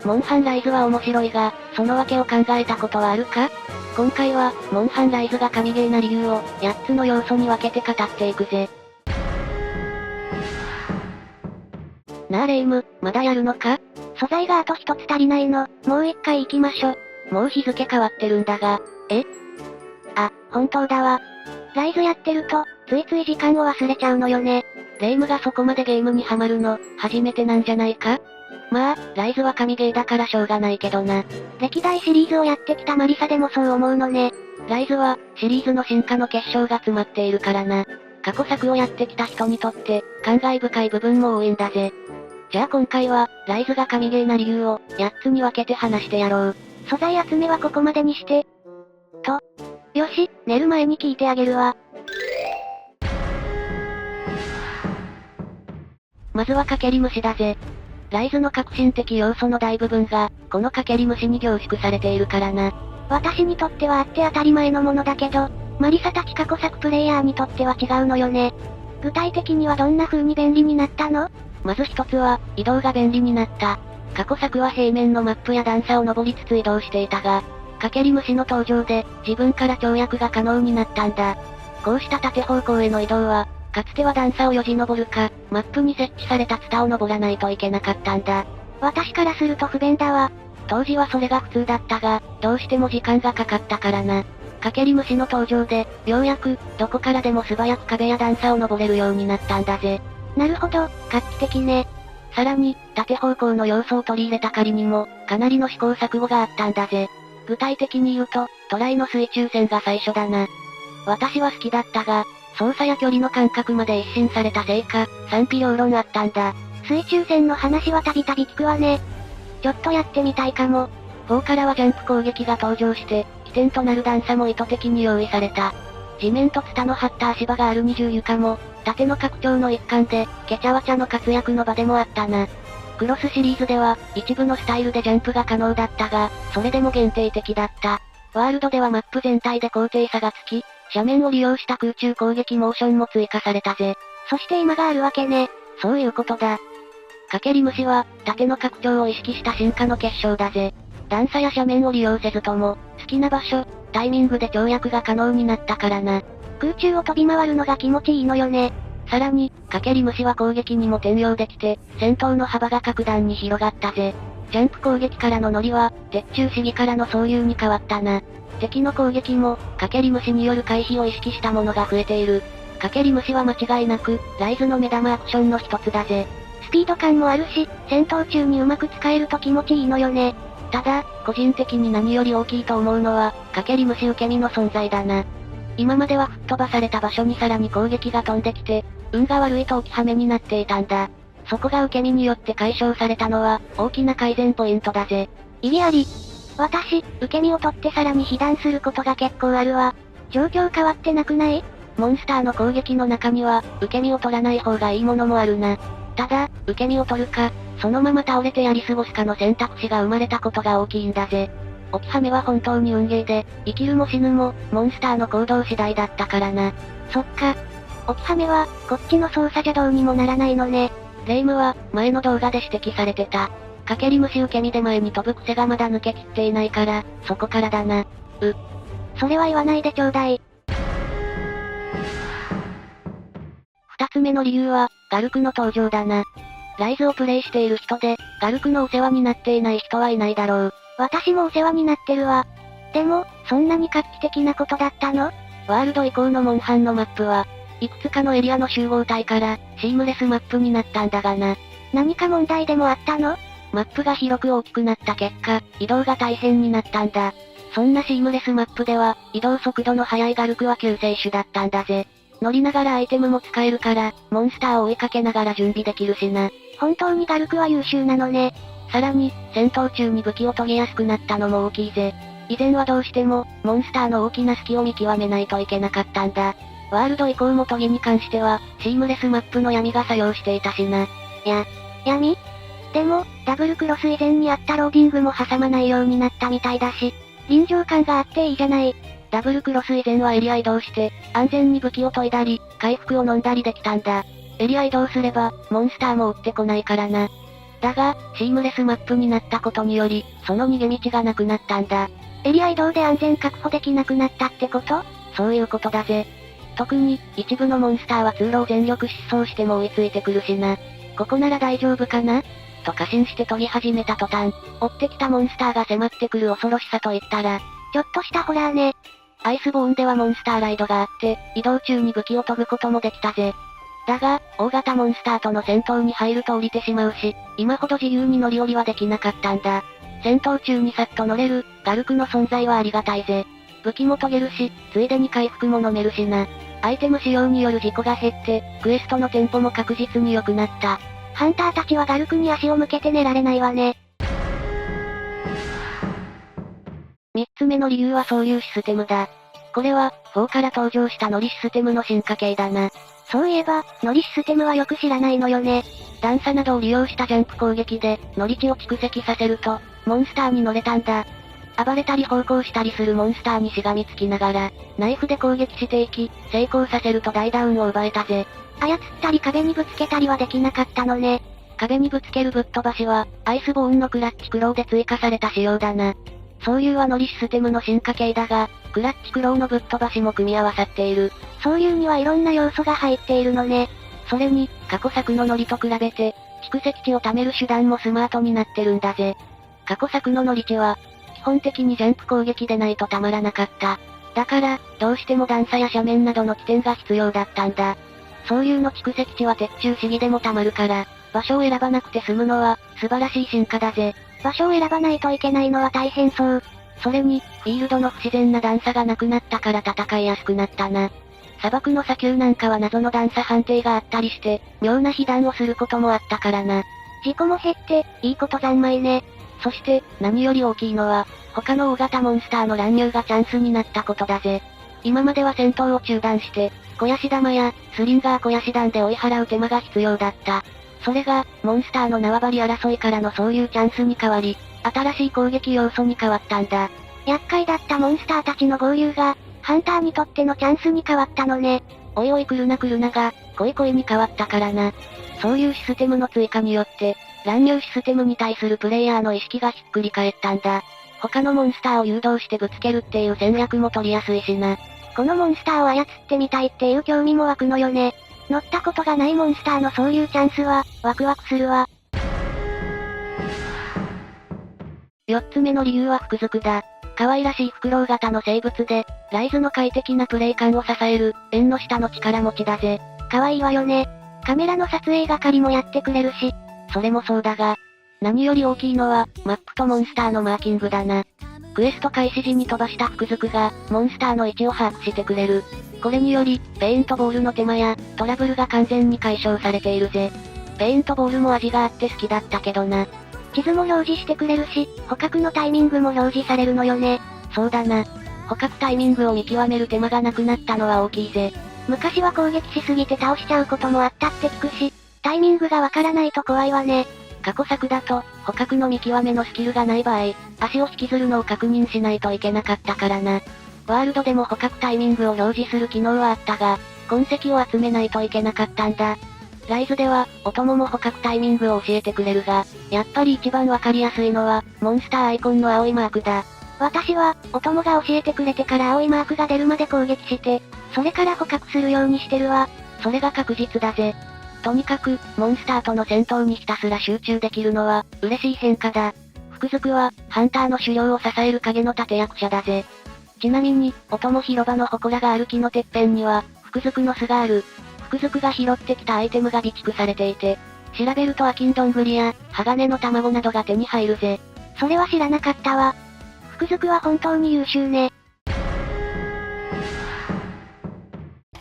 モンハンライズは面白いが、その訳を考えたことはあるか？今回は、モンハンライズが神ゲーな理由を、8つの要素に分けて語っていくぜ。なあレイム、まだやるのか？素材があと一つ足りないの、もう一回行きましょ。もう日付変わってるんだが、あ、本当だわ。ライズやってると、ついつい時間を忘れちゃうのよね。レイムがそこまでゲームにハマるの、初めてなんじゃないか？まあ、ライズは神ゲーだからしょうがないけどな。歴代シリーズをやってきたマリサでもそう思うのね。ライズは、シリーズの進化の結晶が詰まっているからな。過去作をやってきた人にとって、感慨深い部分も多いんだぜ。じゃあ今回は、ライズが神ゲーな理由を、8つに分けて話してやろう。素材集めはここまでにして。よし、寝る前に聞いてあげるわ。まずはかけり虫だぜ。ライズの革新的要素の大部分が、このかけり虫に凝縮されているからな。私にとってはあって当たり前のものだけど、マリサたち過去作プレイヤーにとっては違うのよね。具体的にはどんな風に便利になったの？まず一つは、移動が便利になった。過去作は平面のマップや段差を登りつつ移動していたが、かけり虫の登場で、自分から跳躍が可能になったんだ。こうした縦方向への移動は、かつては段差をよじ登るか、マップに設置されたツタを登らないといけなかったんだ。私からすると不便だわ。当時はそれが普通だったが、どうしても時間がかかったからな。かけり虫の登場で、ようやく、どこからでも素早く壁や段差を登れるようになったんだぜ。なるほど、画期的ね。さらに、縦方向の要素を取り入れた仮にも、かなりの試行錯誤があったんだぜ。具体的に言うと、トライの水中戦が最初だな。私は好きだったが、操作や距離の感覚まで一新されたせいか、賛否両論あったんだ。水中戦の話はたびたび聞くわね。ちょっとやってみたいかも。4からはジャンプ攻撃が登場して、起点となる段差も意図的に用意された。地面とツタの張った足場がある二重床も、縦の拡張の一環で、ケチャワチャの活躍の場でもあったな。クロスシリーズでは、一部のスタイルでジャンプが可能だったが、それでも限定的だった。ワールドではマップ全体で高低差がつき、斜面を利用した空中攻撃モーションも追加されたぜ。そして今があるわけね。そういうことだ。かけり虫は、縦の拡張を意識した進化の結晶だぜ。段差や斜面を利用せずとも、好きな場所、タイミングで跳躍が可能になったからな。空中を飛び回るのが気持ちいいのよね。さらに、かけり虫は攻撃にも転用できて、戦闘の幅が格段に広がったぜ。ジャンプ攻撃からのノリは、鉄柱試技からの操縦に変わったな。敵の攻撃も、かけり虫による回避を意識したものが増えている。かけり虫は間違いなく、ライズの目玉アクションの一つだぜ。スピード感もあるし、戦闘中にうまく使えると気持ちいいのよね。ただ、個人的に何より大きいと思うのは、かけり虫受け身の存在だな。今までは吹っ飛ばされた場所にさらに攻撃が飛んできて、運が悪いと置きはめになっていたんだ。そこが受け身によって解消されたのは、大きな改善ポイントだぜ。意義あり。私、受け身を取ってさらに被弾することが結構あるわ。状況変わってなくない？モンスターの攻撃の中には、受け身を取らない方がいいものもあるな。ただ、受け身を取るか、そのまま倒れてやり過ごすかの選択肢が生まれたことが大きいんだぜ。置きはめは本当に運ゲーで、生きるも死ぬも、モンスターの行動次第だったからな。そっか。置きはめは、こっちの操作じゃどうにもならないのね。レイムは、前の動画で指摘されてた。かけり虫受け身で前に飛ぶ癖がまだ抜けきっていないから、そこからだな。それは言わないでちょうだい。二つ目の理由は、ガルクの登場だな。ライズをプレイしている人で、ガルクのお世話になっていない人はいないだろう。私もお世話になってるわ。でも、そんなに画期的なことだったの？ワールド以降のモンハンのマップは、いくつかのエリアの集合体から、シームレスマップになったんだがな。何か問題でもあったの？マップが広く大きくなった結果、移動が大変になったんだ。そんなシームレスマップでは、移動速度の速いガルクは救世主だったんだぜ。乗りながらアイテムも使えるから、モンスターを追いかけながら準備できるしな。本当にガルクは優秀なのね。さらに、戦闘中に武器を研ぎやすくなったのも大きいぜ。以前はどうしても、モンスターの大きな隙を見極めないといけなかったんだ。ワールド以降も研ぎに関しては、シームレスマップの闇が作用していたしな。闇？でも、ダブルクロス以前にあったローディングも挟まないようになったみたいだし、臨場感があっていいじゃない。ダブルクロス以前はエリア移動して、安全に武器を研いだり、回復を飲んだりできたんだ。エリア移動すれば、モンスターも撃ってこないからな。だが、シームレスマップになったことにより、その逃げ道がなくなったんだ。エリア移動で安全確保できなくなったってこと？そういうことだぜ。特に、一部のモンスターは通路を全力疾走しても追いついてくるしな。ここなら大丈夫かなと過信して飛び始めた途端、追ってきたモンスターが迫ってくる恐ろしさといったら、ちょっとしたホラーね。アイスボーンではモンスターライドがあって、移動中に武器を飛ぶこともできたぜ。だが、大型モンスターとの戦闘に入ると降りてしまうし、今ほど自由に乗り降りはできなかったんだ。戦闘中にさっと乗れる、ガルクの存在はありがたいぜ。武器も研げるし、ついでに回復も飲めるしな。アイテム使用による事故が減って、クエストのテンポも確実に良くなった。ハンターたちはガルクに足を向けて寝られないわね。三つ目の理由はそういうシステムだ。これは、4から登場した乗りシステムの進化系だな。そういえば、乗りシステムはよく知らないのよね。段差などを利用したジャンプ攻撃で、乗り地を蓄積させると、モンスターに乗れたんだ。暴れたり方向したりするモンスターにしがみつきながら、ナイフで攻撃していき、成功させると大ダウンを奪えたぜ。操ったり壁にぶつけたりはできなかったのね。壁にぶつけるぶっ飛ばしは、アイスボーンのクラッチクローで追加された仕様だな。そういうは乗りシステムの進化系だが、クラッチクローのぶっ飛ばしも組み合わさっている。そういうにはいろんな要素が入っているのね。それに、過去作の乗りと比べて、蓄積値を貯める手段もスマートになってるんだぜ。過去作の乗り値は、基本的にジャンプ攻撃でないとたまらなかった。だから、どうしても段差や斜面などの起点が必要だったんだ。そういうの蓄積値は鉄柱試技でもたまるから、場所を選ばなくて済むのは、素晴らしい進化だぜ。場所を選ばないといけないのは大変そう。それに、フィールドの不自然な段差がなくなったから戦いやすくなったな。砂漠の砂丘なんかは謎の段差判定があったりして、妙な被弾をすることもあったからな。事故も減って、いいこと三昧ね。そして、何より大きいのは、他の大型モンスターの乱入がチャンスになったことだぜ。今までは戦闘を中断して、肥やし玉や、スリンガー肥やし弾で追い払う手間が必要だった。それが、モンスターの縄張り争いからのそういうチャンスに変わり、新しい攻撃要素に変わったんだ。厄介だったモンスターたちの合流が、ハンターにとってのチャンスに変わったのね。おいおい来るなが、恋恋に変わったからな。そういうシステムの追加によって、乱入システムに対するプレイヤーの意識がひっくり返ったんだ。他のモンスターを誘導してぶつけるっていう戦略も取りやすいしな。このモンスターを操ってみたいっていう興味も湧くのよね。乗ったことがないモンスターのそういうチャンスは、ワクワクするわ。四つ目の理由は服属だ。可愛らしいフクロウ型の生物で、ライズの快適なプレイ感を支える、縁の下の力持ちだぜ。可愛いわよね。カメラの撮影係もやってくれるし。それもそうだが、何より大きいのは、マップとモンスターのマーキングだな。クエスト開始時に飛ばした服属が、モンスターの位置を把握してくれる。これにより、ペイントボールの手間や、トラブルが完全に解消されているぜ。ペイントボールも味があって好きだったけどな。地図も表示してくれるし、捕獲のタイミングも表示されるのよね。そうだな。捕獲タイミングを見極める手間がなくなったのは大きいぜ。昔は攻撃しすぎて倒しちゃうこともあったって聞くし、タイミングがわからないと怖いわね。過去作だと、捕獲の見極めのスキルがない場合、足を引きずるのを確認しないといけなかったからな。ワールドでも捕獲タイミングを表示する機能はあったが、痕跡を集めないといけなかったんだ。ライズでは、お供も捕獲タイミングを教えてくれるが、やっぱり一番わかりやすいのは、モンスターアイコンの青いマークだ。私は、お供が教えてくれてから青いマークが出るまで攻撃して、それから捕獲するようにしてるわ。それが確実だぜ。とにかく、モンスターとの戦闘にひたすら集中できるのは、嬉しい変化だ。服属は、ハンターの狩猟を支える影の立役者だぜ。ちなみに、お供広場の祠がある木のてっぺんには、服属の巣がある。服属が拾ってきたアイテムが備蓄されていて、調べるとアキンドングリや、鋼の卵などが手に入るぜ。それは知らなかったわ。服属は本当に優秀ね。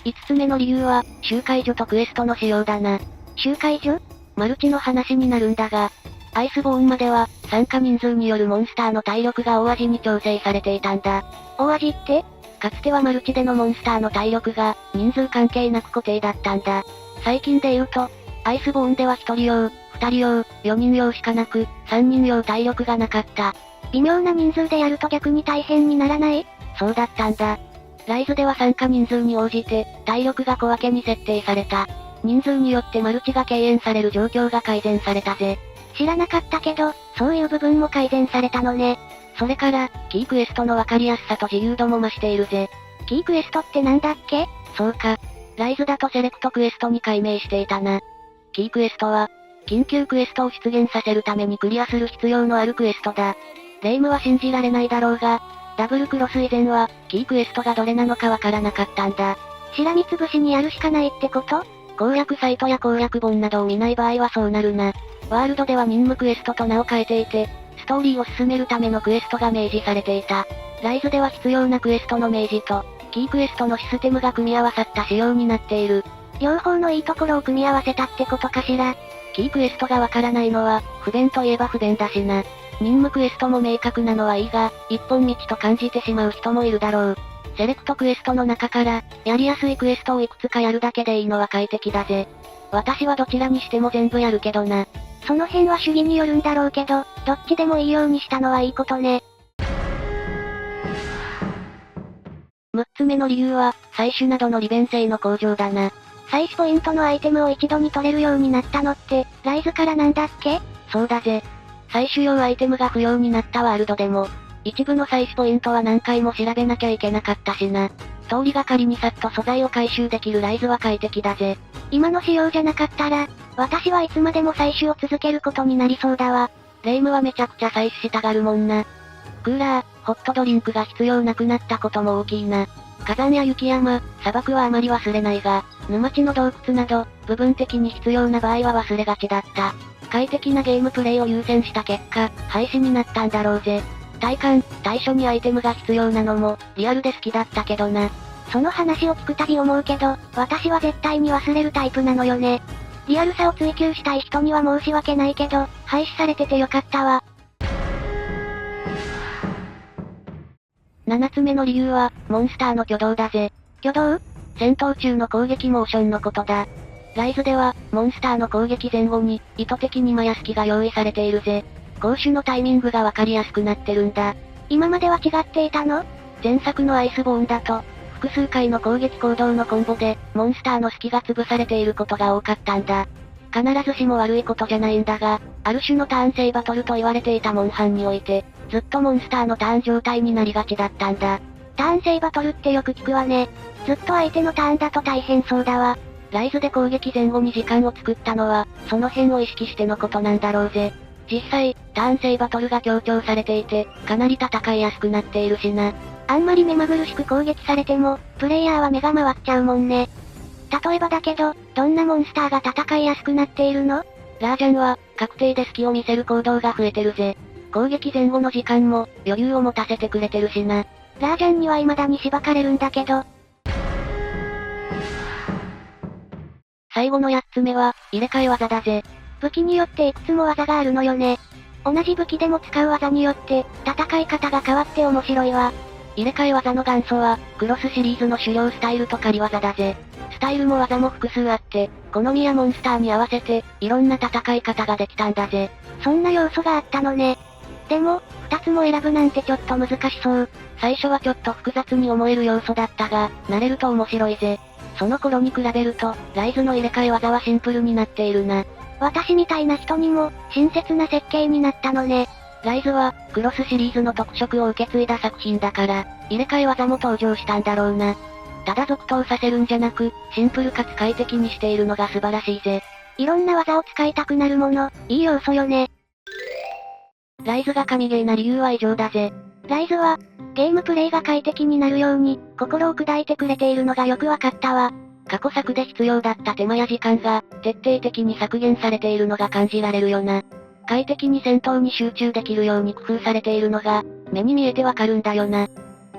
5つ目の理由は、集会所とクエストの仕様だな。集会所？マルチの話になるんだが、アイスボーンまでは、参加人数によるモンスターの体力が大味に調整されていたんだ。大味って？かつてはマルチでのモンスターの体力が、人数関係なく固定だったんだ。最近で言うと、アイスボーンでは1人用、2人用、4人用しかなく、3人用体力がなかった。微妙な人数でやると逆に大変にならない？そうだったんだ。ライズでは参加人数に応じて、体力が小分けに設定された。人数によってマルチが敬遠される状況が改善されたぜ。知らなかったけど、そういう部分も改善されたのね。それから、キークエストのわかりやすさと自由度も増しているぜ。キークエストってなんだっけ？そうか。ライズだとセレクトクエストに改名していたな。キークエストは、緊急クエストを出現させるためにクリアする必要のあるクエストだ。レイムは信じられないだろうが、ダブルクロス以前は、キークエストがどれなのかわからなかったんだ。しらみつぶしにやるしかないってこと？攻略サイトや攻略本などを見ない場合はそうなるな。ワールドでは任務クエストと名を変えていて、ストーリーを進めるためのクエストが明示されていた。ライズでは必要なクエストの明示と、キークエストのシステムが組み合わさった仕様になっている。両方のいいところを組み合わせたってことかしら。キークエストがわからないのは、不便といえば不便だしな。任務クエストも明確なのはいいが、一本道と感じてしまう人もいるだろう。セレクトクエストの中から、やりやすいクエストをいくつかやるだけでいいのは快適だぜ。私はどちらにしても全部やるけどな。その辺は主義によるんだろうけど、どっちでもいいようにしたのはいいことね。6つ目の理由は、採取などの利便性の向上だな。採取ポイントのアイテムを一度に取れるようになったのって、ライズからなんだっけ？そうだぜ。採取用アイテムが不要になったワールドでも、一部の採取ポイントは何回も調べなきゃいけなかったしな。通りがかりにさっと素材を回収できるライズは快適だぜ。今の仕様じゃなかったら、私はいつまでも採取を続けることになりそうだわ。レイムはめちゃくちゃ採取したがるもんな。クーラー、ホットドリンクが必要なくなったことも大きいな。火山や雪山、砂漠はあまり忘れないが、沼地の洞窟など、部分的に必要な場合は忘れがちだった。快適なゲームプレイを優先した結果、廃止になったんだろうぜ。体感、対処にアイテムが必要なのも、リアルで好きだったけどな。その話を聞くたび思うけど、私は絶対に忘れるタイプなのよね。リアルさを追求したい人には申し訳ないけど、廃止されててよかったわ。7つ目の理由は、モンスターの挙動だぜ。挙動？戦闘中の攻撃モーションのことだ。ライズでは、モンスターの攻撃前後に、意図的にマヤスキが用意されているぜ。攻守のタイミングがわかりやすくなってるんだ。今までは違っていたの？前作のアイスボーンだと、複数回の攻撃行動のコンボで、モンスターの隙が潰されていることが多かったんだ。必ずしも悪いことじゃないんだが、ある種のターン制バトルと言われていたモンハンにおいて、ずっとモンスターのターン状態になりがちだったんだ。ターン制バトルってよく聞くわね。ずっと相手のターンだと大変そうだわ。ライズで攻撃前後に時間を作ったのは、その辺を意識してのことなんだろうぜ。実際、ターン制バトルが強調されていて、かなり戦いやすくなっているしな。あんまり目まぐるしく攻撃されても、プレイヤーは目が回っちゃうもんね。例えばだけど、どんなモンスターが戦いやすくなっているの？ラージャンは、確定で隙を見せる行動が増えてるぜ。攻撃前後の時間も、余裕を持たせてくれてるしな。ラージャンには未だにしばかれるんだけど。最後の8つ目は、入れ替え技だぜ。武器によっていくつも技があるのよね。同じ武器でも使う技によって、戦い方が変わって面白いわ。入れ替え技の元祖は、クロスシリーズの狩猟スタイルと仮技だぜ。スタイルも技も複数あって、好みやモンスターに合わせて、いろんな戦い方ができたんだぜ。そんな要素があったのね。でも、2つも選ぶなんてちょっと難しそう。最初はちょっと複雑に思える要素だったが、慣れると面白いぜ。その頃に比べると、ライズの入れ替え技はシンプルになっているな。私みたいな人にも、親切な設計になったのね。ライズは、クロスシリーズの特色を受け継いだ作品だから、入れ替え技も登場したんだろうな。ただ続投させるんじゃなく、シンプルかつ快適にしているのが素晴らしいぜ。いろんな技を使いたくなるもの、いい要素よね。ライズが神ゲーな理由は以上だぜ。ライズは、ゲームプレイが快適になるように、心を砕いてくれているのがよくわかったわ。過去作で必要だった手間や時間が、徹底的に削減されているのが感じられるよな。快適に戦闘に集中できるように工夫されているのが、目に見えてわかるんだよな。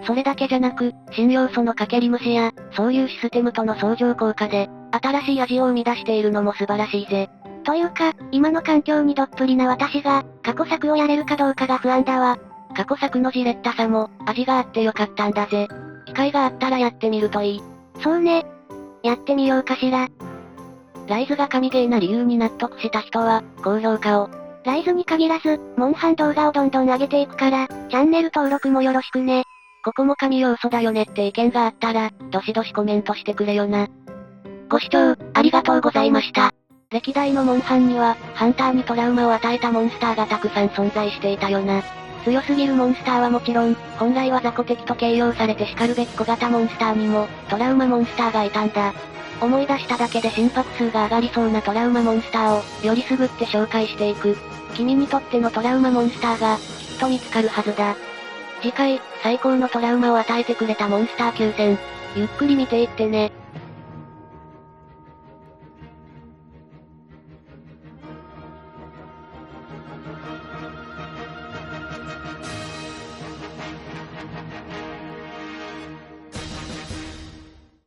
それだけじゃなく、新要素のかけり虫や、そういうシステムとの相乗効果で、新しい味を生み出しているのも素晴らしいぜ。というか、今の環境にどっぷりな私が、過去作をやれるかどうかが不安だわ。過去作のじれったさも、味があってよかったんだぜ。機会があったらやってみるといい。そうね。やってみようかしら。ライズが神ゲーな理由に納得した人は、高評価を。ライズに限らず、モンハン動画をどんどん上げていくから、チャンネル登録もよろしくね。ここも神要素だよねって意見があったら、どしどしコメントしてくれよな。ご視聴、ありがとうございました。歴代のモンハンには、ハンターにトラウマを与えたモンスターがたくさん存在していたよな。強すぎるモンスターはもちろん、本来は雑魚敵と形容されて叱るべき小型モンスターにも、トラウマモンスターがいたんだ。思い出しただけで心拍数が上がりそうなトラウマモンスターを、よりすぐって紹介していく。君にとってのトラウマモンスターが、きっと見つかるはずだ。次回、最高のトラウマを与えてくれたモンスター9選。ゆっくり見ていってね。